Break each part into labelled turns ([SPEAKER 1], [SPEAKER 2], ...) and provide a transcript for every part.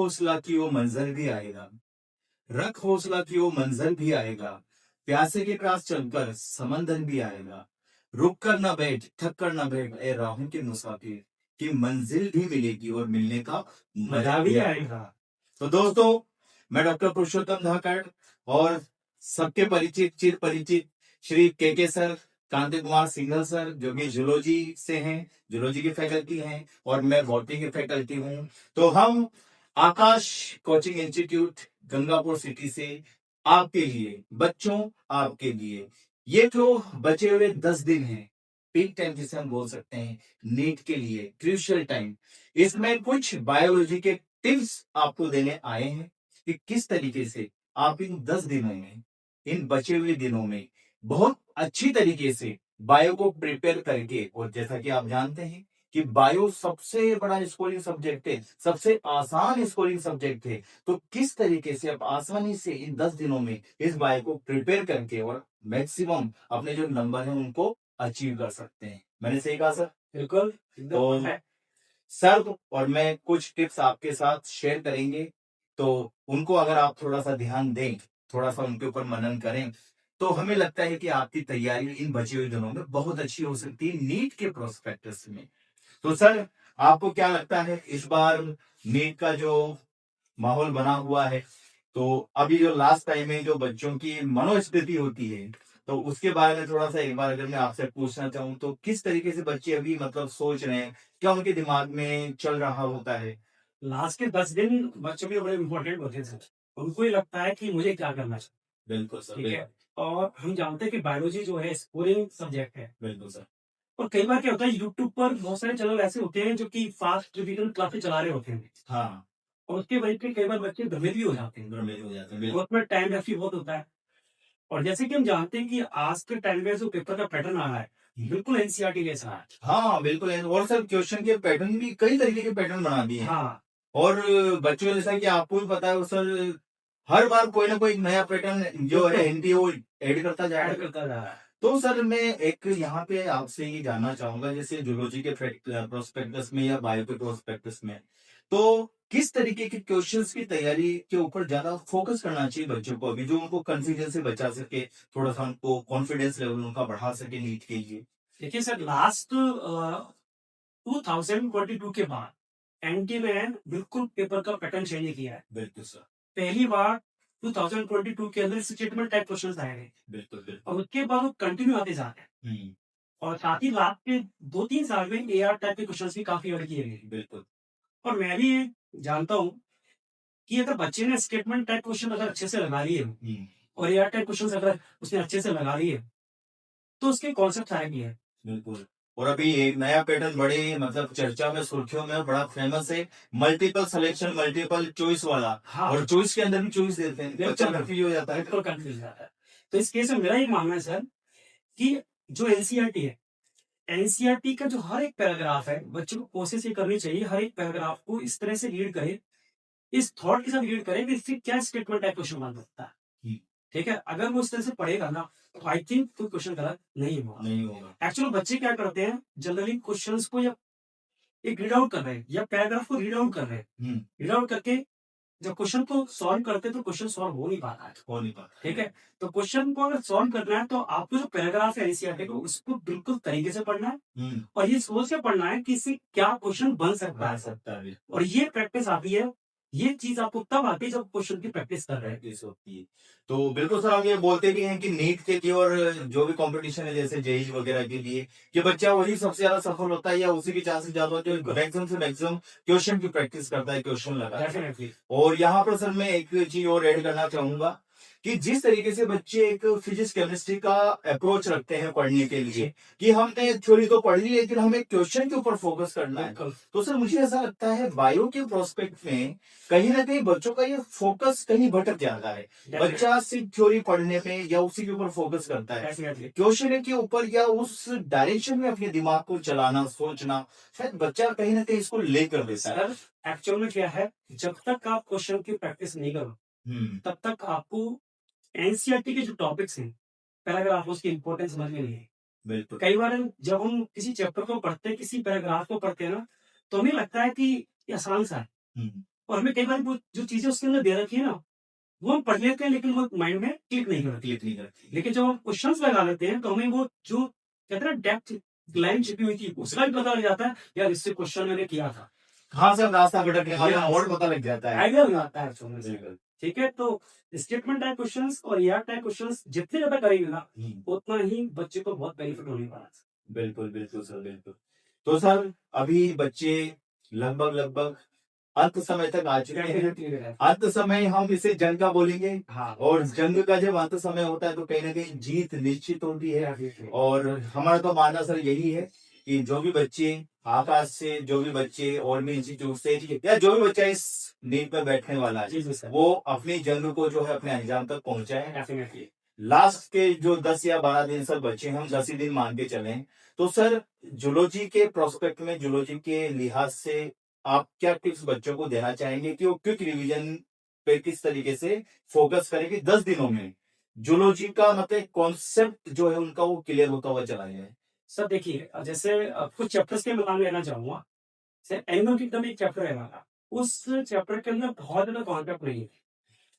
[SPEAKER 1] हौसला कि वो मंजर भी आएगा, रख हौसला कि वो मंजर भी आएगा, प्यासे के पास चलकर समंदर भी आएगा, रुक कर ना बैठ, थक कर ना बैठ, ए राहों के मुसाफिर, कि मंजिल भी मिलेगी और मिलने का मजा भी आएगा। तो दोस्तों, मैं डॉक्टर पुरुषोत्तम धाकड़ और सबके परिचित, चिर परिचित श्री के सर, कांति कुमार सिंघल सर, जो कि जूलॉजी से हैं, जूलॉजी की फैकल्टी हैं, और मैं बॉटनी की फैकल्टी हूँ। तो हम आकाश कोचिंग इंस्टीट्यूट गंगापुर सिटी से आपके लिए, बच्चों आपके लिए, ये जो बचे हुए 10 दिन हैं, पीक टाइम जिसे हम बोल सकते हैं, नीट के लिए क्रूशियल टाइम, इसमें कुछ बायोलॉजी के टिप्स आपको देने आए हैं कि किस तरीके से आप इन 10 दिनों में, इन बचे हुए दिनों में बहुत अच्छी तरीके से बायो को प्रिपेयर करके, और जैसा कि आप जानते हैं कि बायो सबसे बड़ा स्कोरिंग सब्जेक्ट है, सबसे आसान स्कोरिंग सब्जेक्ट है, तो किस तरीके से आप आसानी से इन 10 दिनों में इस बायो को प्रिपेयर करके और मैक्सिमम अपने जो नंबर हैं उनको अचीव कर सकते हैं। मैंने सही कहा सर? बिल्कुल। तो सर और मैं कुछ टिप्स आपके साथ शेयर करेंगे, तो उनको अगर आप थोड़ा सा ध्यान दें, थोड़ा सा उनके ऊपर मनन करें, तो हमें लगता है कि आपकी तैयारी इन बचे हुए दिनों में बहुत अच्छी हो सकती है नीट के प्रोस्पेक्टस में। तो सर, आपको क्या लगता है इस बार नीट का जो माहौल बना हुआ है, तो अभी जो लास्ट टाइम में जो बच्चों की मनोस्थिति होती है, तो उसके बारे में थोड़ा सा एक बार अगर मैं आपसे पूछना चाहूँ, तो किस तरीके से बच्चे अभी मतलब सोच रहे हैं, क्या उनके दिमाग में चल रहा होता है?
[SPEAKER 2] लास्ट के 10 दिन बच्चों के लिए बड़े इंपॉर्टेंट होते हैं सर। उनको ये लगता है कि मुझे क्या करना चाहिए।
[SPEAKER 1] बिल्कुल सर,
[SPEAKER 2] ठीक है। और हम जानते हैं कि बायोलॉजी जो है स्कोरिंग सब्जेक्ट है।
[SPEAKER 1] बिल्कुल सर।
[SPEAKER 2] और कई बार क्या होता है, यूट्यूब पर बहुत सारे चैनल ऐसे होते हैं जो कि फास्ट रिवीजन क्लासेस चला रहे होते हैं,
[SPEAKER 1] हाँ,
[SPEAKER 2] और उसके वजह से कई बार बच्चे भ्रमित भी हो जाते हैं।
[SPEAKER 1] भ्रमित हो जाते हैं,
[SPEAKER 2] और
[SPEAKER 1] बिल्कुल।
[SPEAKER 2] उसमें टाइम वेस्ट भी बहुत होता है। और जैसे कि हम जानते हैं कि आज के टाइम में जो पेपर का पैटर्न आ रहा है, बिल्कुल एनसीईआरटी जैसा है।
[SPEAKER 1] हाँ, बिल्कुल है। और सर क्वेश्चन के पैटर्न भी कई तरीके के पैटर्न बना दिए हैं।
[SPEAKER 2] हाँ,
[SPEAKER 1] और बच्चों, जैसा कि आपको भी पता है सर, हर बार कोई ना कोई नया पैटर्न जो है एनटीए वो ऐड करता जा रहा
[SPEAKER 2] ऐड
[SPEAKER 1] है।
[SPEAKER 2] करता जा रहा है।
[SPEAKER 1] तो सर, मैं एक यहाँ पे आपसे ये जानना चाहूंगा, जैसे जूलॉजी के प्रोस्पेक्टस में या बायो के प्रोस्पेक्टस में, तो किस तरीके के क्वेश्चंस की तैयारी के ऊपर ज्यादा फोकस करना चाहिए बच्चों को, अभी जो उनको कंफ्यूजन से बचा सके, थोड़ा सा उनको कॉन्फिडेंस लेवल उनका बढ़ा सके नीट के लिए?
[SPEAKER 2] देखिए सर, लास्ट 2022 के बाद एनटीए ने बिल्कुल पेपर का पैटर्न चेंज किया है।
[SPEAKER 1] बिल्कुल सर।
[SPEAKER 2] पहली बार 2022 के अंदर स्टेटमेंट टाइप क्वेश्चंस आए हैं,
[SPEAKER 1] बिल्कुल बिल्कुल।
[SPEAKER 2] और उसके बाद वो कंटिन्यू आते जा रहे हैं। और साथ ही लास्ट के 2-3 साल में एआर टाइप के क्वेश्चंस भी काफी ऐड किए गए हैं।
[SPEAKER 1] बिल्कुल।
[SPEAKER 2] और मैं भी ये जानता हूँ कि अगर बच्चे ने स्टेटमेंट टाइप क्वेश्चन अगर अच्छे से लगा लिए और एआर टाइप क्वेश्चन अगर उसने अच्छे से लगा लिए, तो उसके कॉन्सेप्ट आएंगे है।
[SPEAKER 1] बिल्कुल। और अभी एक नया पैटर्न बड़े मतलब चर्चा में, सुर्खियों में, बड़ा फेमस है, मल्टीपल सिलेक्शन मल्टीपल चॉइस वाला।
[SPEAKER 2] हाँ,
[SPEAKER 1] और चॉइस के अंदर भी चॉइस देते हैं, बच्चा कंफ्यूज हो जाता है।
[SPEAKER 2] बिल्कुल कंफ्यूज हो जाता है। तो इस केस में मेरा ये मानना है सर कि जो एनसीईआरटी है, एनसीईआरटी का जो हर एक पैराग्राफ है, बच्चों को कोशिश ये करनी चाहिए हर एक पैराग्राफ को इस तरह से रीड करे, इस थॉट के साथ रीड करे कि इससे क्या स्टेटमेंट टाइप क्वेश्चन बन सकता है। ठीक है, अगर वो इस तरह से पढ़ेगा ना, तो आई थिंक कोई क्वेश्चन गलत नहीं होगा।
[SPEAKER 1] नहीं होगा।
[SPEAKER 2] एक्चुअली बच्चे क्या करते हैं, जनरली क्वेश्चंस को या एक रीड आउट कर रहे हैं या पैराग्राफ को रीड आउट कर रहे हैं, रीड आउट करके जब क्वेश्चन को सॉल्व करते हैं तो क्वेश्चन सॉल्व हो नहीं पाता है।
[SPEAKER 1] हो नहीं पाता।
[SPEAKER 2] ठीक है, तो क्वेश्चन को अगर सॉल्व करना है तो आपको जो पैराग्राफ है एनसीईआरटी को, उसको बिल्कुल तरीके से पढ़ना है, और ये सोच के पढ़ना है कि इससे क्या क्वेश्चन बन सकता है। और ये प्रैक्टिस आती है, ये चीज आपको तब आती है जब क्वेश्चन की प्रैक्टिस कर रहे हैं।
[SPEAKER 1] प्रैक्टिस होती है। तो बिल्कुल सर, हम ये बोलते भी हैं कि नीट के लिए और जो भी कंपटीशन है जैसे जेई वगैरह के लिए, कि बच्चा वही सबसे ज्यादा सफल होता है, या उसी के चांसेस ज्यादा होते हैं जो मैक्सिमम से मैक्सिमम क्वेश्चन की प्रैक्टिस करता है, क्वेश्चन लगाता है।
[SPEAKER 2] डेफिनेटली।
[SPEAKER 1] और यहाँ पर सर मैं एक चीज और ऐड करना चाहूंगा कि जिस तरीके से बच्चे एक फिजिक्स केमिस्ट्री का अप्रोच रखते हैं पढ़ने के लिए, कि हमने थ्योरी तो पढ़ ली लेकिन हमें क्वेश्चन के ऊपर फोकस करना है, तो सर मुझे ऐसा लगता है बायो के प्रोस्पेक्ट में कहीं ना कहीं बच्चों का ये फोकस कहीं भटक जाता है। बच्चा सिर्फ थ्योरी पढ़ने पे या उसी के ऊपर फोकस करता है, क्वेश्चन के ऊपर या उस डायरेक्शन में अपने दिमाग को चलाना, सोचना, शायद बच्चा कहीं ना कहीं इसको लेकर देता है।
[SPEAKER 2] एक्चुअल में क्या है, जब तक आप क्वेश्चन की प्रैक्टिस नहीं करो, तब तक आपको एनसीईआरटी के जो टॉपिक्स हैं, पैराग्राफ, उसकी इंपॉर्टेंस समझ में नहीं है।
[SPEAKER 1] बिल्कुल।
[SPEAKER 2] कई बार जब हम किसी चैप्टर को पढ़ते हैं, किसी पैराग्राफ को पढ़ते हैं ना, तो हमें लगता है कि ये आसान सा है, और हमें कई बार वो जो चीजें उसके अंदर दे रखी है ना, वो हम पढ़ लेते हैं लेकिन वो माइंड में क्लिक नहीं करती।
[SPEAKER 1] क्लिक नहीं करती।
[SPEAKER 2] लेकिन जब हम क्वेश्चंस लगा लेते हैं तो हमें वो जो कहते हैं ना डेप्थ लाइन छिपी हुई थी उसका भी पता लग जाता है, यार इससे क्वेश्चन मैंने किया था,
[SPEAKER 1] कहाँ से हम रास्ता भटक रहे हैं,
[SPEAKER 2] Yes.
[SPEAKER 1] हमें और पता लग जाता है।
[SPEAKER 2] आइडिया लग जाता है एक्चुअली से।
[SPEAKER 1] बिल्कुल।
[SPEAKER 2] ठीक है, तो स्टेटमेंट टाइप क्वेश्चंस और यार टाइप क्वेश्चंस जितने ज्यादा करेंगे ना, उतना ही बच्चे को बहुत बेनिफिट होने वाला है।
[SPEAKER 1] बिल्कुल बिल्कुल सर, बिल्कुल। तो सर अभी बच्चे लगभग अंत समय तक आ चुके हैं। अंत समय हम इसे जंग का बोलेंगे,
[SPEAKER 2] हाँ,
[SPEAKER 1] और जंग का जब अंत समय होता है तो कहीं ना कहीं जीत निश्चित होती है। और हमारा तो मानना सर यही है कि जो भी बच्चे आकाश से, जो भी बच्चे और भी इंस्टीट्यूट से, या जो भी बच्चा इस नींव पर बैठने वाला है,
[SPEAKER 2] जी जी सर,
[SPEAKER 1] वो अपनी जंग को जो है अपने अंजाम तक पहुंचाए।
[SPEAKER 2] डेफिनेटली।
[SPEAKER 1] लास्ट के जो 10 या 12 दिन सर बच्चे, हम 10 ही दिन मान के चलें, तो सर जूलॉजी के प्रोस्पेक्ट में, जूलॉजी के लिहाज से आप क्या टिप्स बच्चों को देना चाहेंगे कि वो क्विक रिवीजन पे किस तरीके से फोकस करें कि 10 दिनों में जूलॉजी का मतलब कॉन्सेप्ट जो है उनका वो क्लियर होता हुआ चला जाए?
[SPEAKER 2] सर देखिए, जैसे कुछ चैप्टर्स के नाम लेना चाहूंगा। जैसे एनिमल किंगडम एक चैप्टर है हमारा, उस चैप्टर के अंदर बहुत ज्यादा कॉन्सेप्ट नहीं है,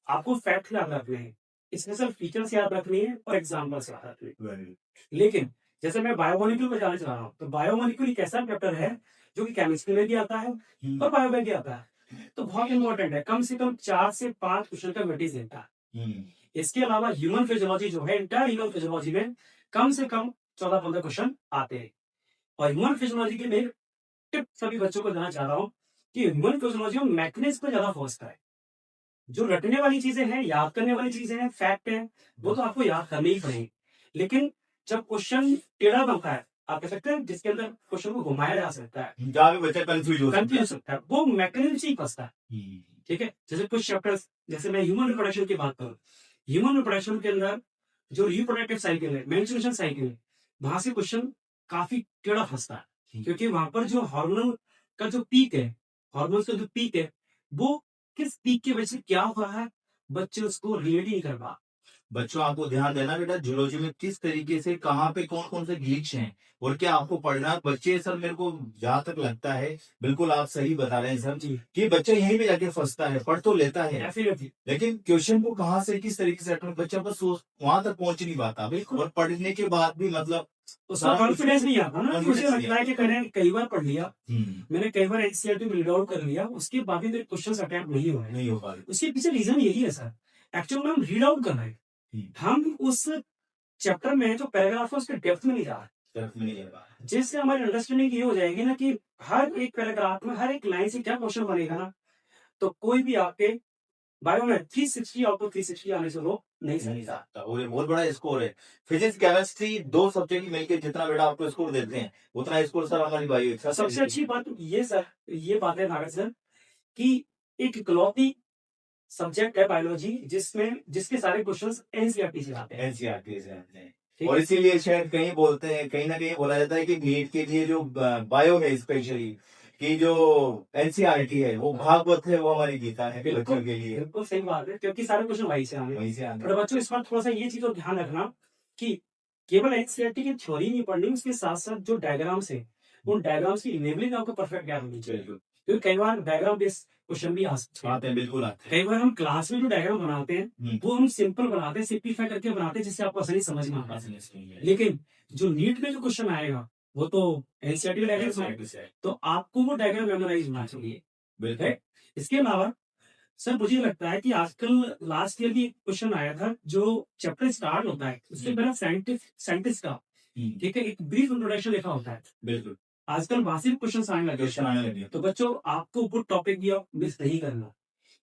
[SPEAKER 2] आपको फैक्ट याद रखने हैं, स्पेशल फीचर्स याद रखनी है और एग्जाम्पल्स याद रखने हैं। लेकिन जैसे मैं बायोमोलिक्यूल में जाना चाह रहा हूँ, तो बायोमोलिक्यूल एक ऐसा चैप्टर है जो कि केमिस्ट्री में भी आता है और बायो में भी आता है, तो बहुत इंपॉर्टेंट है। कम से कम 4 से 5 क्वेश्चन का वेटेज देता है। इसके अलावा ह्यूमन फिजियोलॉजी जो है, इंटायर ह्यूमन फिजियोलॉजी में कम से कम 14-15 क्वेश्चन आते हैं। और ह्यूमन फिजियोलॉजी के लिए टिप सभी बच्चों को देना चाह रहा हूँ कि ह्यूमन फिजियोलॉजी में मैकेनिज्म पर ज्यादा फोकस करें। जो रटने वाली चीजें हैं, याद करने वाली चीजें हैं, फैक्ट है, वो तो आपको याद करनी ही पड़ेगी। लेकिन जब क्वेश्चन टेढ़ा बनता है, आप कह सकते हैं जिसके अंदर क्वेश्चन को घुमाया जा सकता है,
[SPEAKER 1] जहाँ पे बच्चा कंफ्यूज हो
[SPEAKER 2] सकता है, वो मैकेनिज्म से ही फंसता है। ठीक है, जैसे कुछ चैप्टर्स, जैसे मैं ह्यूमन रिप्रोडक्शन की बात करूं, ह्यूमन रिप्रोडक्शन के अंदर जो रिप्रोडक्टिव साइकिल है, मेंस्ट्रुएशन साइकिल है, वहां से क्वेश्चन काफी टेढ़ा फंसता है, क्योंकि वहां पर जो हार्मोन का जो पीक है, हार्मोन्स का जो पीक है, वो किस पीक की वजह से क्या हो रहा है, बच्चे उसको रिलेट ही नहीं कर पा।
[SPEAKER 1] बच्चों आपको ध्यान देना बेटा, जूलॉजी में किस तरीके से कहाँ पे कौन कौन से ग्लिच हैं और क्या आपको पढ़ना है। बच्चे सर, मेरे को जहां तक लगता है, बिल्कुल आप सही बता रहे हैं सर
[SPEAKER 2] जी,
[SPEAKER 1] कि बच्चा यहीं पे जाके फंसता है, पढ़ तो लेता है
[SPEAKER 2] डेफिनेटली,
[SPEAKER 1] लेकिन क्वेश्चन को कहाँ से किस तरीके से अटेम्प्ट, बच्चा बस वहां तक पहुंच नहीं पाता।
[SPEAKER 2] बिल्कुल।
[SPEAKER 1] और पढ़ने के बाद भी मतलब
[SPEAKER 2] उसका
[SPEAKER 1] सारा कुछ
[SPEAKER 2] कॉन्फिडेंस नहीं आता ना, कि
[SPEAKER 1] confidence
[SPEAKER 2] मुझे
[SPEAKER 1] नहीं
[SPEAKER 2] लगता है कि मैंने कई बार पढ़ लिया,
[SPEAKER 1] हम्म,
[SPEAKER 2] मैंने कई बार एनसीईआरटी में रीड आउट कर लिया, उसके बाद भी मेरे क्वेश्चंस अटेम्प्ट नहीं हुए।
[SPEAKER 1] नहीं हो पा रही।
[SPEAKER 2] उसके पीछे रीजन यही है सर, एक्चुअल में हम रीड आउट कर रहे हैं, हम उस चैप्टर में जो पैराग्राफ है उसके डेप्थ में नहीं जा रहे,
[SPEAKER 1] तरफ में नहीं जा पा रहा।
[SPEAKER 2] जिससे हमारी अंडरस्टैंडिंग ये हो जाएगी ना कि हर एक पैराग्राफ में, हर एक लाइन से क्या क्वेश्चन बनेगा ना, तो कोई भी आपके बायो में 360 आउट ऑफ 360 आने से रोक नहीं
[SPEAKER 1] नहीं
[SPEAKER 2] सकता।
[SPEAKER 1] सकता, वो ये बहुत बड़ा स्कोर है। फिजिक्स केमिस्ट्री दो सब्जेक्ट मिलके जितना बेटा आपको स्कोर देते हैं, उतना स्कोर सर हमारी बायो
[SPEAKER 2] सबसे अच्छी बात ये सर, ये बात है नागर सर, कि एक इकलौती सब्जेक्ट है बायोलॉजी जिसमें जिसके सारे क्वेश्चंस एनसीईआरटी से आते हैं।
[SPEAKER 1] एनसीईआरटी से आते हैं।
[SPEAKER 2] ठीक
[SPEAKER 1] और
[SPEAKER 2] है,
[SPEAKER 1] इसीलिए शायद कहीं बोलते हैं, कहीं ना कहीं बोला जाता है कि नीट के लिए जो बायो है स्पेशली, कि जो एनसीईआरटी है वो भागवत है, वो हमारी गीता है
[SPEAKER 2] बिल्कुल
[SPEAKER 1] बच्चों के लिए।
[SPEAKER 2] बिल्कुल सही बात है, क्योंकि सारे क्वेश्चन वहीं से आने।
[SPEAKER 1] वहीं से आते
[SPEAKER 2] पर
[SPEAKER 1] हैं।
[SPEAKER 2] बच्चों इस बार थोड़ा सा ये चीज और ध्यान रखना कि केवल एनसीईआरटी की थ्योरी नहीं पढ़नी, उसके साथ साथ जो डायग्राम्स है, उन डायग्राम्स की इनेबलिंग आपको परफेक्ट ज्ञान होनी चाहिए,
[SPEAKER 1] बिल्कुल
[SPEAKER 2] क्योंकि कई बार डायग्राम बेस्ड क्वेश्चन भी आ सकते हैं।
[SPEAKER 1] आते हैं, बिल्कुल आते हैं।
[SPEAKER 2] कई बार हम क्लास में जो डायग्राम बनाते हैं,
[SPEAKER 1] हम्म,
[SPEAKER 2] वो हम सिंपल बनाते हैं, सिंपलीफाई करके बनाते हैं, जिससे आपको आसानी समझ में आता है।
[SPEAKER 1] ऐसे नहीं सुनिए।
[SPEAKER 2] लेकिन जो नीट में जो क्वेश्चन आएगा, वो तो एनसीईआरटी डायग्राम है,
[SPEAKER 1] NCERT से है।
[SPEAKER 2] तो आपको वो डायग्राम मेमोराइज होना चाहिए।
[SPEAKER 1] बिल्कुल।
[SPEAKER 2] है, इसके अलावा सर मुझे लगता है कि आजकल लास्ट ईयर भी एक क्वेश्चन आया था, जो चैप्टर स्टार्ट होता है उससे पहले साइंटिस्ट का, ठीक है, एक ब्रीफ इंट्रोडक्शन लिखा होता है।
[SPEAKER 1] बिल्कुल
[SPEAKER 2] आजकल वहां से भी क्वेश्चन आने लगे,
[SPEAKER 1] क्वेश्चन आने लगे।
[SPEAKER 2] तो बच्चों आपको वो टॉपिक भी मिस नहीं करना।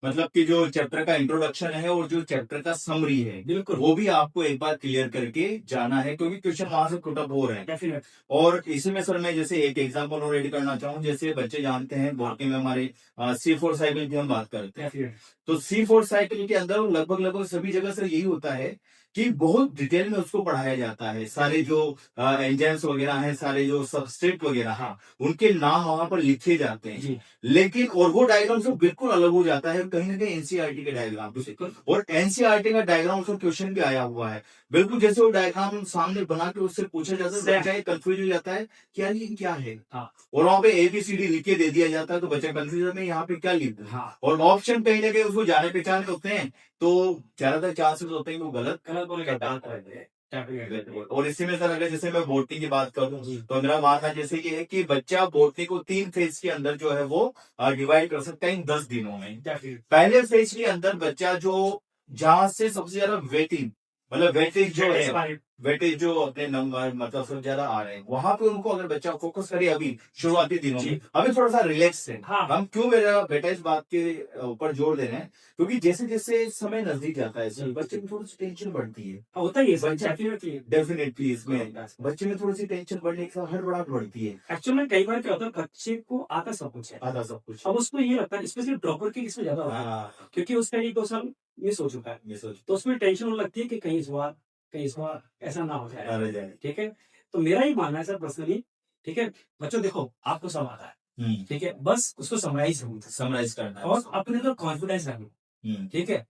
[SPEAKER 1] मतलब कि जो चैप्टर का इंट्रोडक्शन है और जो चैप्टर का समरी है,
[SPEAKER 2] बिल्कुल,
[SPEAKER 1] वो भी आपको एक बार क्लियर करके जाना है, क्योंकि क्वेश्चन वहां से पुटअप हो रहे हैं।
[SPEAKER 2] डेफिनेट,
[SPEAKER 1] और इसमें सर मैं जैसे एक एग्जांपल और रेडी करना चाहूँ, जैसे बच्चे जानते हैं बॉटनी में हमारे C4 साइकिल की हम बात करते हैं,
[SPEAKER 2] डेफिनेट,
[SPEAKER 1] तो C4 साइकिल के अंदर लगभग लगभग सभी जगह सर यही होता है कि बहुत डिटेल में उसको पढ़ाया जाता है। सारे जो एंजाइम्स वगैरह हैं, सारे जो सबस्ट्रेट वगैरह हैं, उनके नाम वहां पर लिखे जाते हैं।
[SPEAKER 2] जी
[SPEAKER 1] लेकिन और वो डायग्राम से बिल्कुल अलग हो जाता है कहीं ना कहीं एनसीईआरटी के डायग्राम से। और एनसीईआरटी का डायग्राम उसका क्वेश्चन भी आया हुआ है, बिल्कुल जैसे वो डायग्राम सामने बना के उससे पूछा जाता है, बच्चा ये कंफ्यूज हो जाता है कि यार ये क्या है।
[SPEAKER 2] हाँ
[SPEAKER 1] और वहां पे ABCD लिख के दे दिया जाता है, तो बच्चा कंफ्यूजन में यहाँ पे क्या लिख दूं।
[SPEAKER 2] हाँ
[SPEAKER 1] और ऑप्शन कहीं ना कहीं उसको जाने पहचाने होते हैं, तो ज्यादातर चांसेस होते हैं कि वो गलत
[SPEAKER 2] गलत बोल के
[SPEAKER 1] करता
[SPEAKER 2] डांट रहे थे डेफिनेटली
[SPEAKER 1] और इसी में सर अगर जैसे मैं बोटनी की बात करूं,
[SPEAKER 2] जी
[SPEAKER 1] तो मेरा मानना जैसे ये है कि बच्चा बोटनी को 3 फेज के अंदर जो है वो डिवाइड कर सकता है इन 10 दिनों में।
[SPEAKER 2] डेफिनेटली
[SPEAKER 1] पहले फेज के अंदर बच्चा जो जहां से सबसे ज्यादा वेटिंग मतलब वेटेज जो है, वेटेज जो अपने नंबर मतलब सबसे ज्यादा आ रहे हैं, वहां पे उनको अगर बच्चा फोकस करे अभी शुरुआती दिनों
[SPEAKER 2] जी
[SPEAKER 1] में, अभी थोड़ा सा रिलैक्स है।
[SPEAKER 2] हाँ
[SPEAKER 1] हम क्यों मेरा बेटा इस बात के ऊपर जोर दे रहे हैं, क्योंकि जैसे जैसे समय नजदीक जाता है सर, बच्चे में थोड़ी सी टेंशन बढ़ती है।
[SPEAKER 2] होता ही है सर
[SPEAKER 1] बच्चा
[SPEAKER 2] डेफिनेटली
[SPEAKER 1] डेफिनेटली इसमें बच्चे में थोड़ी सी टेंशन बढ़ने के साथ हड़बड़ाहट बढ़ती है।
[SPEAKER 2] एक्चुअल में कई बार क्या होता है बच्चे को आता सब कुछ है
[SPEAKER 1] आधा सब कुछ।
[SPEAKER 2] अब उसको ये लगता है स्पेशली ड्रॉपर के इसमें ज्यादा होता है
[SPEAKER 1] हाँ,
[SPEAKER 2] क्योंकि उसका एक 2 साल मिस हो चुका है
[SPEAKER 1] ये सोच
[SPEAKER 2] तो उसमें टेंशन होने लगती है कि कहीं इस बार ऐसा ना हो जाए
[SPEAKER 1] आ रह जाए।
[SPEAKER 2] ठीक है तो मेरा ही मानना है सर पर्सनली ठीक है बच्चों देखो आपको सब आता है ठीक है बस उसको समराइज करना
[SPEAKER 1] समराइज करना है
[SPEAKER 2] और
[SPEAKER 1] उसको।
[SPEAKER 2] अपने अंदर कॉन्फिडेंस रखना
[SPEAKER 1] हम्म,
[SPEAKER 2] ठीक है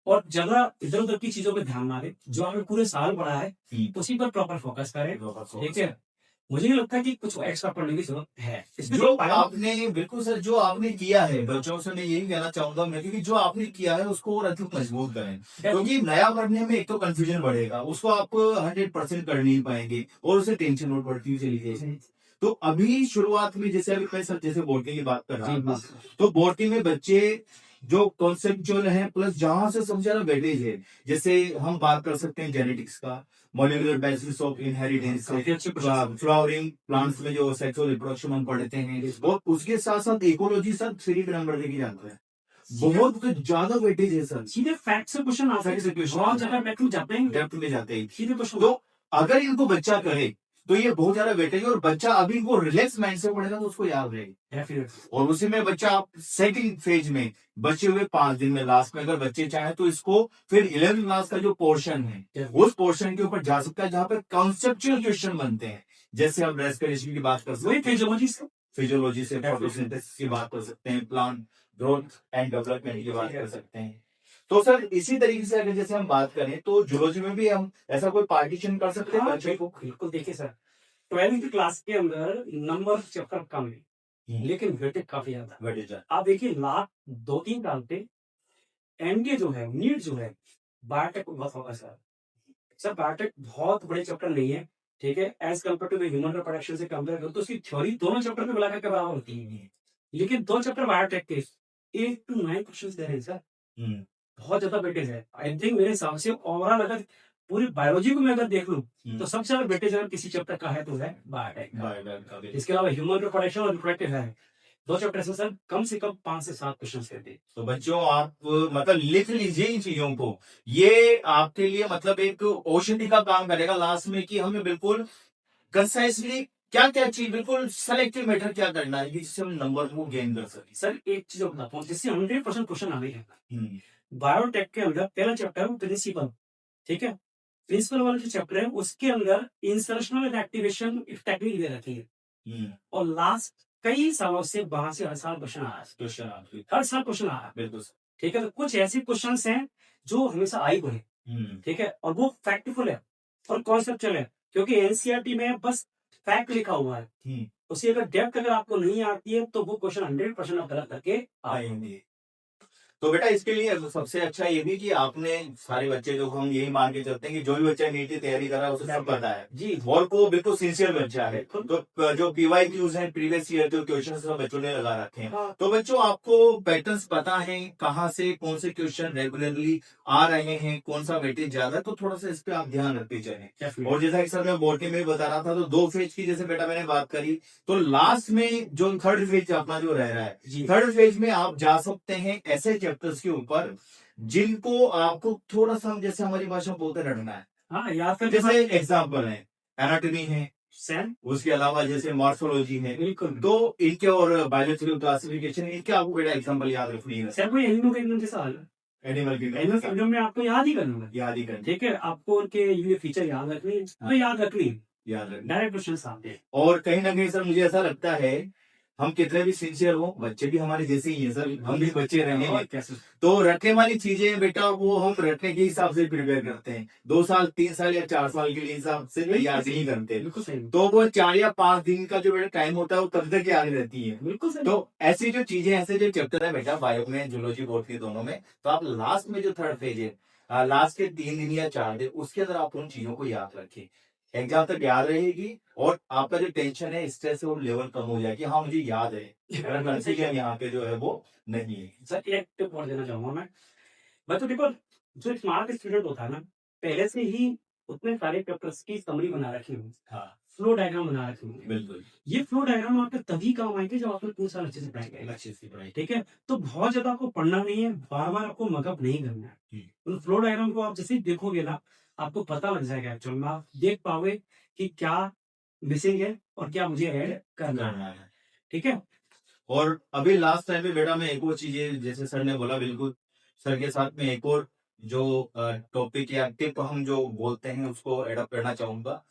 [SPEAKER 2] और ज्यादा इधर उधर की चीजों पे ध्यान ना दे जो आपने पूरे साल पढ़ा है उसी पर प्रॉपर फोकस करें ठीक है मुझे नहीं लगता कि कुछ एक्स्ट्रा पढ़ने की जरूरत है इसमें
[SPEAKER 1] जो
[SPEAKER 2] जो पाया
[SPEAKER 1] आपने बिल्कुल सर जो आपने किया है बच्चों से मैं यही कहना चाहूंगा मैं, क्योंकि जो आपने किया है उसको और अधिक मजबूत करें, क्योंकि नया पढ़ने में एक तो कंफ्यूजन बढ़ेगा, उसको आप 100% कर नहीं पाएंगे और उसे टेंशन और बढ़ती हुई चली जाएगी। तो अभी शुरुआत में जैसे अभी मैं सर जैसे बोर्डिंग की बात कर रहा था, तो बोर्डिंग में बच्चे जो कॉन्सेप्चुअल है प्लस जहां से सबसे ज्यादा वेटेज है, जैसे हम बात कर सकते हैं जेनेटिक्स का, मॉलिक्यूलर बेसिस ऑफ इनहेरिटेंस,
[SPEAKER 2] काफी अच्छे क्वेश्चन
[SPEAKER 1] फ्लावरिंग प्लांट्स में जो सेक्सुअल रिप्रोडक्शन हम पढ़ते हैं, और उसके साथ साथ इकोलॉजी सर 3 नंबर देके जाता है, बहुत ज्यादा वेटेज है सर।
[SPEAKER 2] सीधे फैक्ट से क्वेश्चन आते
[SPEAKER 1] Fact से
[SPEAKER 2] हैं
[SPEAKER 1] question
[SPEAKER 2] बहुत
[SPEAKER 1] आते हैं।
[SPEAKER 2] ज्यादा मैथ्यू जाते हैं
[SPEAKER 1] डेप्थ में जाते हैं।
[SPEAKER 2] सीधे क्वेश्चन
[SPEAKER 1] तो अगर इनको बच्चा करे तो ये बहुत ज्यादा वेटेज है, और बच्चा अभी इनको रिलैक्स माइंड से पढ़ेगा तो उसको याद रहेगा।
[SPEAKER 2] डेफिनेटली
[SPEAKER 1] और उसी में बच्चा आप सेकंड फेज में बचे हुए 5 दिन में लास्ट में अगर बच्चे चाहे तो इसको फिर 11th क्लास का जो पोर्शन है उस पोर्शन के ऊपर जा सकता है, जहां पर कॉन्सेप्चुअल क्वेश्चन बनते हैं, जैसे हम रेस्पिरेशन की बात कर सकते
[SPEAKER 2] वही
[SPEAKER 1] हैं,
[SPEAKER 2] फिजियोलॉजी से
[SPEAKER 1] फिजियोलॉजी से फोटोसिंथेसिस की बात कर सकते हैं, प्लांट ग्रोथ एंड डेवलपमेंट की बात कर सकते हैं। तो सर इसी तरीके से अगर जैसे हम बात करें तो जूलॉजी में भी हम ऐसा कोई पार्टीशन कर सकते हैं
[SPEAKER 2] हाँ
[SPEAKER 1] बच्चे को।
[SPEAKER 2] बिल्कुल देखिए सर 12th क्लास के अंदर नंबर चैप्टर कम है लेकिन वेटेज काफी ज्यादा
[SPEAKER 1] वेटेज
[SPEAKER 2] आप देखिए लास्ट 2-3 साल पे एनडीए जो है नीट जो है बायोटेक को बहुत फोकस है सर बायोटेक बहुत बड़े चैप्टर नहीं है ठीक है as compare to human reproduction से कंपेयर करो तो उसकी थ्योरी दोनों चैप्टर में मिलाकर के बराबर होती है लेकिन 2 चैप्टर बायोटेक के 8 to 9 क्वेश्चन दे रहे हैं सर बहुत ज्यादा वेटेज है आई थिंक मेरे हिसाब से ओवरऑल अगर पूरी बायोलॉजी को मैं अगर देख लूं तो सबसे ज्यादा वेटेज अगर किसी चैप्टर का है तो है बायोटेक इसके अलावा ह्यूमन रिप्रोडक्शन और रिप्रोडक्टिव है 2 चैप्टर से कम 5 से 7 क्वेश्चन देते हैं
[SPEAKER 1] तो बच्चों आप मतलब लिख लीजिए इन चीजों को, ये आपके लिए मतलब एक औषधि का काम करेगा लास्ट में, कि हमें बिल्कुल कंसाइसली क्या क्या चीज बिल्कुल सेलेक्टिव मैटर क्या करना है जिससे हम नंबर को गेन कर सके।
[SPEAKER 2] सर एक चीज और बताता हूँ जिससे 100% क्वेश्चन आ रही है
[SPEAKER 1] हम्म,
[SPEAKER 2] बायोटेक के अंदर पहला चैप्टर है प्रिंसिपल ठीक है प्रिंसिपल वाला जो चैप्टर है उसके अंदर इंसर्शनल एक्टिवेशन टेक्निक दे रखी है और लास्ट कई सालों से वहां से हर साल क्वेश्चन आ रहा है
[SPEAKER 1] क्वेश्चन आपके
[SPEAKER 2] हर साल क्वेश्चन आ रहा है
[SPEAKER 1] बिल्कुल।
[SPEAKER 2] ठीक है तो कुछ ऐसे क्वेश्चन हैं जो हमेशा आई हुए हैं ठीक है और वो फैक्टफुल है और कॉन्सेप्चुअल है क्योंकि एनसीईआरटी में बस फैक्ट लिखा हुआ है उसी अगर डेप्थ अगर आपको नहीं आती है तो वो क्वेश्चन 100% आप गलत करके आएंगे
[SPEAKER 1] आएंगे। तो बेटा इसके लिए सबसे अच्छा ये भी कि आपने सारे बच्चे जो हम यही मान के चलते हैं कि जो भी बच्चा नीट की तैयारी कर रहा है उसे सब पता है
[SPEAKER 2] जी
[SPEAKER 1] और वो बिल्कुल सिंसियर बच्चा है।
[SPEAKER 2] बिल्कुल।
[SPEAKER 1] तो जो PYQs हैं प्रीवियस ईयर के क्वेश्चन सब बच्चों ने लगा रखे हैं,
[SPEAKER 2] हाँ
[SPEAKER 1] तो बच्चों आपको पैटर्न्स पता है कहाँ से कौन से क्वेश्चन रेगुलरली आ रहे हैं, कौन सा वेटेज ज्यादा है, तो थोड़ा सा इस पे आप ध्यान रखते चले। और जैसा कि सर मैं बोर्ड में बता रहा था तो 2 फेज की जैसे बेटा मैंने बात करी, तो लास्ट में जो थर्ड फेज अपना जो रह रहा है,
[SPEAKER 2] जी
[SPEAKER 1] थर्ड फेज में आप जा सकते हैं ऐसे चैप्टर्स के ऊपर जिनको आपको थोड़ा सा जैसे हमारी भाषा में बोलते रटना है।
[SPEAKER 2] हाँ या फिर
[SPEAKER 1] जैसे एग्जाम्पल है एनाटॉमी है,
[SPEAKER 2] सैन
[SPEAKER 1] उसके अलावा जैसे मॉर्फोलॉजी है,
[SPEAKER 2] बिल्कुल
[SPEAKER 1] तो इनके और बायोलॉजिकल क्लासिफिकेशन, इनके आपको बेटा एग्जाम्पल याद रखनी है।
[SPEAKER 2] सर कोई एनिमल का एकदम जैसा हाल है
[SPEAKER 1] एनिमल की
[SPEAKER 2] एनिमल किंगडम में आपको याद ही करना है,
[SPEAKER 1] याद ही करनी,
[SPEAKER 2] ठीक है? आपको उनके ये फीचर याद रखने हैं,
[SPEAKER 1] हाँ।
[SPEAKER 2] तो याद रखनी है,
[SPEAKER 1] याद रखना।
[SPEAKER 2] डायरेक्ट क्वेश्चंस आते हैं।
[SPEAKER 1] और कहीं ना कहीं सर मुझे ऐसा लगता है हम कितने भी सिंसियर हो, बच्चे भी हमारे जैसे ही हैं सर, हम भी बच्चे रहेंगे।
[SPEAKER 2] और कैसे
[SPEAKER 1] तो रटने वाली चीजें बेटा वो हम रटने के हिसाब से प्रिपेयर करते हैं, 2 साल 3 साल या 4 साल के लिए हिसाब से तैयार नहीं करते।
[SPEAKER 2] बिल्कुल सही,
[SPEAKER 1] तो वो 4 या 5 दिन का जो बेटा टाइम होता है वो तब तक याद रहती है।
[SPEAKER 2] बिल्कुल सही।
[SPEAKER 1] तो ऐसी जो चीजें, ऐसे जो चैप्टर है बेटा बायो में, जूलॉजी बोर्ड के दोनों में, तो आप लास्ट में जो थर्ड पेज है, लास्ट के 3 दिन या 4 दिन उसके अंदर आप उन चीजों को याद रखें, एग्जाम तक याद रहेगी। और आपका जो टेंशन है, स्ट्रेस है, वो लेवल कम हो जाएगी। हाँ मुझे याद है, अगर कंफ्यूजन यहाँ पे जो है वो नहीं है।
[SPEAKER 2] सर एक टिप और देना चाहूंगा मैं तो देखो, जो स्मार्ट स्टूडेंट होता है ना, पहले से ही उतने सारे पेपर्स की समरी बना रखी होगी,
[SPEAKER 1] हाँ
[SPEAKER 2] फ्लो डायग्राम बना रखी होगी।
[SPEAKER 1] बिल्कुल,
[SPEAKER 2] ये फ्लो डायग्राम आपके तभी काम आएंगे जब आपने 2 साल अच्छे से पढ़ाई करेंगे,
[SPEAKER 1] अच्छी सी पढ़ाई।
[SPEAKER 2] ठीक है? तो बहुत ज्यादा आपको पढ़ना नहीं है, बार बार आपको मगअप नहीं करना है। उन फ्लो डायग्राम को आप जैसे ही देखोगे ना, आपको पता लग जाएगा, एक्चुअल में आप देख पाओगे कि क्या मिसिंग है और क्या मुझे ऐड करना है,
[SPEAKER 1] है।
[SPEAKER 2] ठीक है?
[SPEAKER 1] और अभी लास्ट टाइम में बेटा मैं एक और चीजें, जैसे सर ने बोला, बिल्कुल सर के साथ में एक और जो टॉपिक या टिप हम जो बोलते हैं उसको एडॉप्ट करना चाहूंगा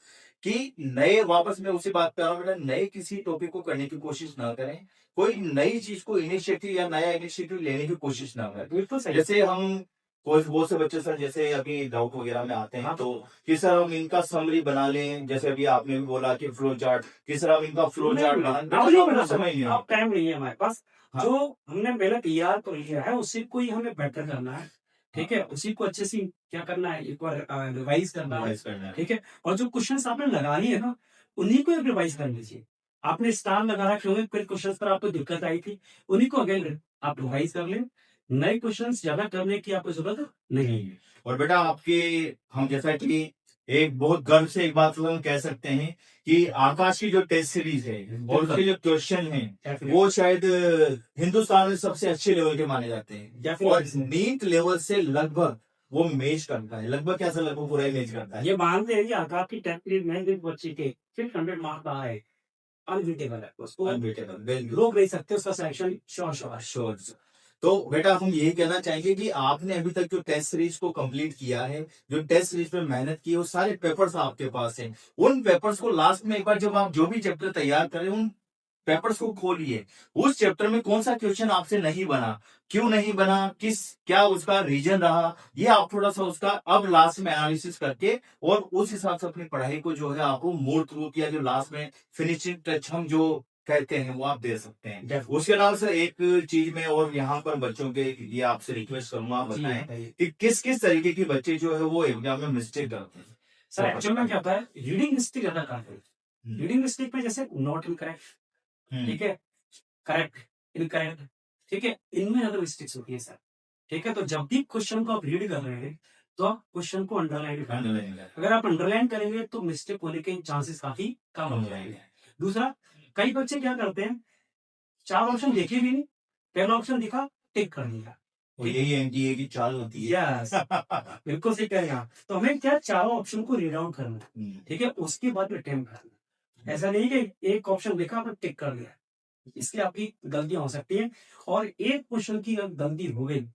[SPEAKER 1] कि नए, वापस मैं उसी बात पे आ रहा हूँ बेटा, नए किसी टॉपिक को करने की कोशिश ना करें, कोई नई चीज को इनिशिएटिव या नया इनिशिएटिव लेने की कोशिश ना करें।
[SPEAKER 2] बिल्कुल सही।
[SPEAKER 1] जैसे हम कोई बहुत से बच्चे सर जैसे अभी डाउट वगैरह में आते हैं,
[SPEAKER 2] हाँ,
[SPEAKER 1] तो कि सर हम इनका समरी बना लें, जैसे अभी आपने भी बोला कि फ्लो चार्ट, कि सर हम इनका फ्लो चार्ट बना,
[SPEAKER 2] अब नहीं बना
[SPEAKER 1] समय नहीं है।
[SPEAKER 2] अब टाइम नहीं है हमारे पास।
[SPEAKER 1] हाँ।
[SPEAKER 2] जो हमने पहले तैयार कर लिया है उसी को ही हमें बेटर करना है, ठीक है? उसी को अच्छे से क्या करना है, एक बार रिवाइज करना है,
[SPEAKER 1] रिवाइज करना है।
[SPEAKER 2] ठीक है? और जो क्वेश्चंस आपने लगा लिए है ना, उन्हीं को रिवाइज कर लीजिए। आपने स्टार लगा रखे होंगे, कुछ क्वेश्चंस पर आपको दिक्कत आई थी, उन्हीं को अगेन आप रिवाइज कर लें। नए क्वेश्चंस ज्यादा करने की आपको जरूरत नहीं है।
[SPEAKER 1] नहीं है। और बेटा आपके, हम जैसा कि एक बहुत गर्व से एक बात हम कह सकते हैं कि आकाश की जो टेस्ट सीरीज है और उसके जो क्वेश्चन हैं वो शायद हिंदुस्तान में सबसे अच्छे लेवल के माने जाते हैं, और नीट लेवल से लगभग वो मैच करता है, लगभग कैसा, लगभग पूरा ही मैच करता है।
[SPEAKER 2] ये मानते हैं कि आकाश की टेस्ट में एक बच्चे के 600 मार्क्स आए, अनबीटेबल है, उसको
[SPEAKER 1] अनबीटेबल, बिल्कुल
[SPEAKER 2] रोक नहीं सकते, उसका सिलेक्शन श्योर श्योर।
[SPEAKER 1] श्योर। तो बेटा हम यही कहना चाहेंगे कि आपने अभी तक जो टेस्ट सीरीज को कंप्लीट किया है, जो टेस्ट सीरीज में मेहनत की है, वो सारे पेपर्स आपके पास हैं। उन पेपर्स को लास्ट में एक बार जब आप जो भी चैप्टर तैयार करें, उन पेपर्स को खोलिए, उस चैप्टर में कौन सा क्वेश्चन आपसे नहीं बना, क्यों नहीं बना, किस, क्या उसका रीजन रहा, ये आप थोड़ा सा उसका अब लास्ट में एनालिसिस करके और उस हिसाब से अपनी पढ़ाई को जो है आपको मूर्त रूप या जो लास्ट में फिनिशिंग टच हम जो कहते हैं वो आप दे सकते हैं। उसके अलावा सर एक चीज में और यहाँ पर बच्चों के लिए आपसे रिक्वेस्ट करूंगा, आप बताएं कि किस किस तरीके के बच्चे जो है वो एग्जाम में मिस्टेक करते हैं।
[SPEAKER 2] सर एक्चुअल में क्या होता है, रीडिंग मिस्टेक ज्यादा करते हैं। रीडिंग मिस्टेक में जैसे नॉट इनकरेक्ट, ठीक है, करेक्ट, इनकरेक्ट, ठीक है, इनमें ज्यादा मिस्टेक्स होती है सर, ठीक है? तो जब भी क्वेश्चन को आप रीड कर रहे हैं तो आप क्वेश्चन को अंडरलाइन करें। अगर आप अंडरलाइन करेंगे तो मिस्टेक होने के चांसेस काफी कम हो जाएंगे। दूसरा, कई बच्चे क्या करते हैं, 4 ऑप्शन देखे भी नहीं, पहला ऑप्शन दिखा, टिक कर दिया।
[SPEAKER 1] और यही एनटीए की चाल होती है।
[SPEAKER 2] यस, बिल्कुल सही कह रहे हैं आप। तो हमें क्या, चारों ऑप्शन को रीड आउट करना है, ठीक है? उसके बाद में अटेम्प्ट करना। ऐसा नहीं कि एक ऑप्शन देखा आपने टिक कर दिया, इसलिए आपकी गलतियां हो सकती हैं। और एक क्वेश्चन की अगर गलती हो गई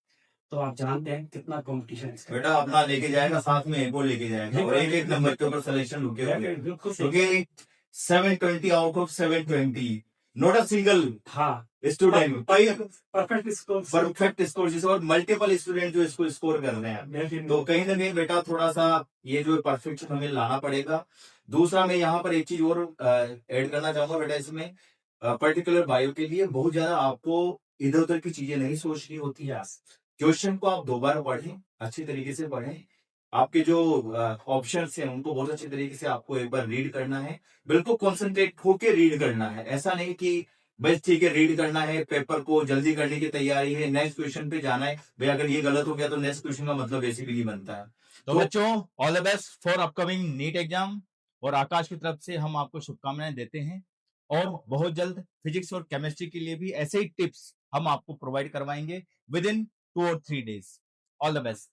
[SPEAKER 2] तो आप जानते हैं कितना कंपटीशन है इसका।
[SPEAKER 1] बेटा अपना लेके जाएगा, साथ में एक और लेके जाएगा, और एक एक नंबर के ऊपर सिलेक्शन रुके हुए,
[SPEAKER 2] बिल्कुल सही।
[SPEAKER 1] क्योंकि 720 out of 720, not a single
[SPEAKER 2] हाँ,
[SPEAKER 1] student
[SPEAKER 2] perfect score,
[SPEAKER 1] perfect score जिसे, और मल्टीपल स्टूडेंट जो इसको स्कोर कर रहे हैं। तो कहीं ना कहीं बेटा थोड़ा सा ये जो परफेक्शन हमें लाना पड़ेगा। दूसरा मैं यहाँ पर एक चीज और ऐड करना चाहूंगा बेटा, इसमें पर्टिकुलर बायो के लिए बहुत ज्यादा आपको इधर उधर की चीजें नहीं सोचनी होती है। क्वेश्चन को आप दोबारा पढ़ें, अच्छी तरीके से पढ़ें, आपके जो ऑप्शंस हैं उनको बहुत अच्छे तरीके से आपको एक बार रीड करना है, बिल्कुल कॉन्सेंट्रेट होके रीड करना है। ऐसा नहीं कि बस ठीक है रीड करना है, पेपर को जल्दी करने की तैयारी है, नेक्स्ट क्वेश्चन पे जाना है, भाई अगर ये गलत हो गया तो नेक्स्ट क्वेश्चन का मतलब बेसिकली बनता है। तो बच्चों, all the best for upcoming NEET exam, और आकाश की तरफ से हम आपको शुभकामनाएं देते हैं, और बहुत जल्द फिजिक्स और केमिस्ट्री के लिए भी ऐसे ही टिप्स हम आपको प्रोवाइड करवाएंगे विद इन 2 और 3 days। All the best.